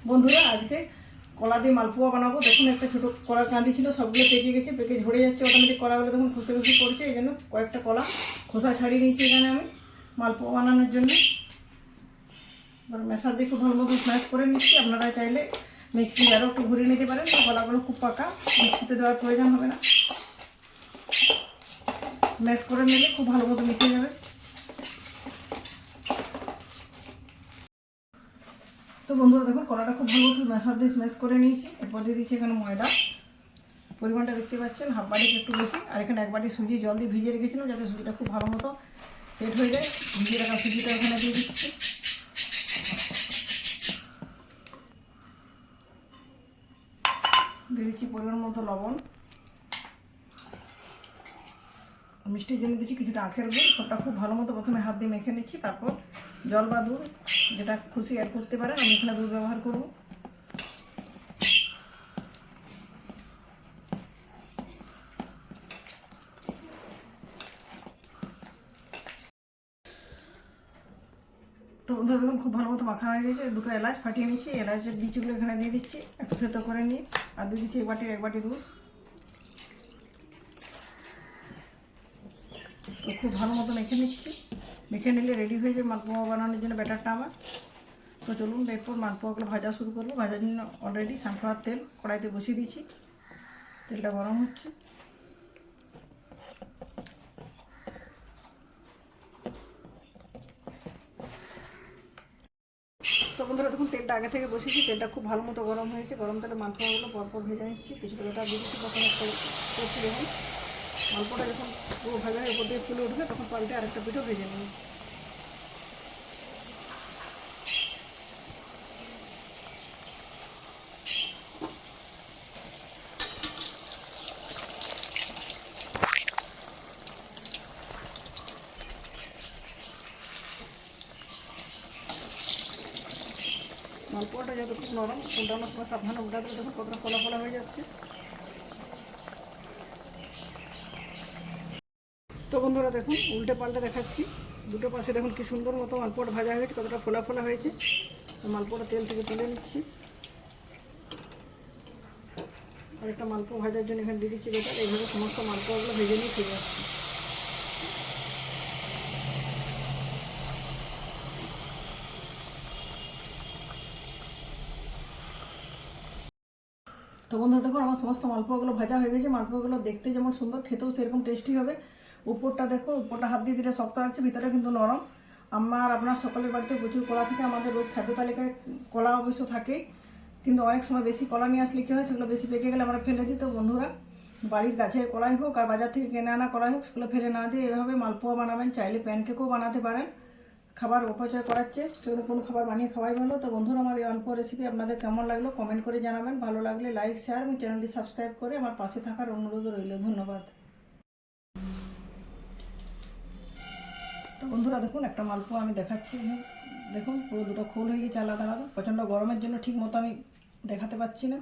বন্ধুরা আজকে কলা দিয়ে মালপোয়া বানাবো। দেখুন একটা ছোটো কলার কাঁদি ছিল, সবগুলো পেকে গেছে, পেকে ঝরে যাচ্ছে অটোমেটিক। কলাগুলো দেখুন খসে খসে পড়ছে, এই জন্য কয়েকটা কলা খোসা ছাড়িয়ে নিয়েছি এখানে আমি মালপোয়া বানানোর জন্য। এবার মেশার দিয়ে খুব ভালো মতো স্ম্যাশ করে নিচ্ছি। আপনারা চাইলে মিক্সি আরও একটু ঘুরিয়ে নিতে পারেন, তো কলাগুলো খুব পাকা, মিক্সিতে দেওয়ার প্রয়োজন হবে না। স্ম্যাশ করে নিলে খুব ভালো মতো মিশে যাবে। তো বন্ধুরা দেখুন কলাটা খুব ভালো মতো মেশার দিয়ে স্ম্যাশ করে নিয়েছি। এরপর দিয়ে দিচ্ছি এখানে ময়দা, পরিমাণটা দেখতে পাচ্ছেন হাফ বাটির একটু বেশি। আর এখানে এক বাটি সুজি জল দিয়ে ভিজিয়ে রেখেছিলাম যাতে সুজিটা খুব ভালো মতো সেট হয়ে যায়। ভিজিয়ে রাখা সুজিটা এখানে দিয়ে দিচ্ছি। দিয়ে দিচ্ছি পরিমাণ মতো লবণ। মিষ্টির জন্য দিচ্ছি কিছুটা আখের গুড়। সবটা খুব ভালো মতো প্রথমে হাত দিয়ে মেখে নিচ্ছি, তারপর জল বা দুধ যেটা খুশি অ্যাড করতে পারেন। আমি এখানে দুধ ব্যবহার করব। তো বন্ধুরা দেখুন খুব ভালো মতো মাখা হয়ে গেছে। দুটো এলাচ ফাটিয়ে নিচ্ছি, এলাচের বীজগুলো এখানে দিয়ে দিচ্ছি, একটু সেদ্ধ করে নিই। আর দিয়ে দিচ্ছি এক বাটি দুধ। তো খুব ভালো মতো মেখে নিচ্ছি। মেখে নিলে রেডি হয়ে যাবে মালপোয়া বানানোর জন্য ব্যাটারটা আমার। তো চলুন এরপর মালপোয়াগুলো ভাজা শুরু করবো। ভাজার জন্য অলরেডি সানফ্লাওয়ার তেল কড়াইতে বসিয়ে দিয়েছি, তেলটা গরম হচ্ছে। তো বন্ধুরা দেখুন তেলটা আগে থেকে বসিয়েছি, তেলটা খুব ভালো মতো গরম হয়েছে। গরম তেলে মালপোয়াগুলো পরপর ভেজে নিচ্ছি। কিছুটা বেটা দিয়ে দিচ্ছি, তখন একটা করছি দেখুন মালপোয়াটা যখন পুরো ভাজা হয়ে উপর দিয়ে ফুলে উঠবে তখন পাল্টে আরেকটা পিঠও ভেজে নেব। মালপোয়াটা যত খুব নরম, উল্টানোর সময় সাবধানে উল্টাতে দেখুন কতটা ফোলা ফোলা হয়ে যাচ্ছে। তো বন্ধুরা দেখুন উল্টে পাল্টে দেখাচ্ছি, দুটো পাশে দেখুন কি সুন্দর মতো মালপোয়াটা ভাজা হয়েছে, কতটা ফোলা ফোলা হয়েছে। মালপোয়াটা তেল থেকে তুলে নিচ্ছি। আর একটা মালপোয়া ভাজার জন্য এখানে দিয়ে দিচ্ছি বেটার। এইভাবে সমস্ত মালপোয়াগুলো ভেজে নিয়ে ফিরে আসছি। তো বন্ধুরা দেখুন আমার সমস্ত মালপোয়াগুলো ভাজা হয়ে গেছে। মালপোয়াগুলো দেখতে যেমন সুন্দর, খেতেও সেরকম টেস্টি হবে। উপরটা দেখো, উপরটা হাত দিয়ে দিলে শক্ত লাগছে, ভিতরে কিন্তু নরম। আপনার সকলের বাড়িতে প্রচুর কলা থাকে। আমাদের রোজ খাদ্য তালিকায় কলা অবশ্য থাকেই, কিন্তু অনেক সময় বেশি কলা নিয়ে আসলে কী হয়, সেগুলো বেশি পেকে গেলে আমরা ফেলে দিই। তো বন্ধুরা বাড়ির গাছের কলাই হোক আর বাজার থেকে কিনে আনা কলাই হোক, সেগুলো ফেলে না দিয়ে এভাবে মালপোয়া বানাবেন। চাইলে প্যানকেকও বানাতে পারেন। খাবার অপচয় করাচ্ছে, সেগুলো কোনো খাবার বানিয়ে খাওয়াই ভালো। তো বন্ধুরা আমার এই অল্প রেসিপি আপনাদের কেমন লাগলো কমেন্ট করে জানাবেন। ভালো লাগলে লাইক শেয়ার এবং চ্যানেলটি সাবস্ক্রাইব করে আমার পাশে থাকার অনুরোধ রইল। ধন্যবাদ। তো বন্ধুরা দেখুন একটা মালপোয়া আমি দেখাচ্ছি। দেখুন পুরো দুটো খোল হয়ে গেছে আলাদা আলাদা। প্রচণ্ড গরমের জন্য ঠিক মতো আমি দেখাতে পাচ্ছি না।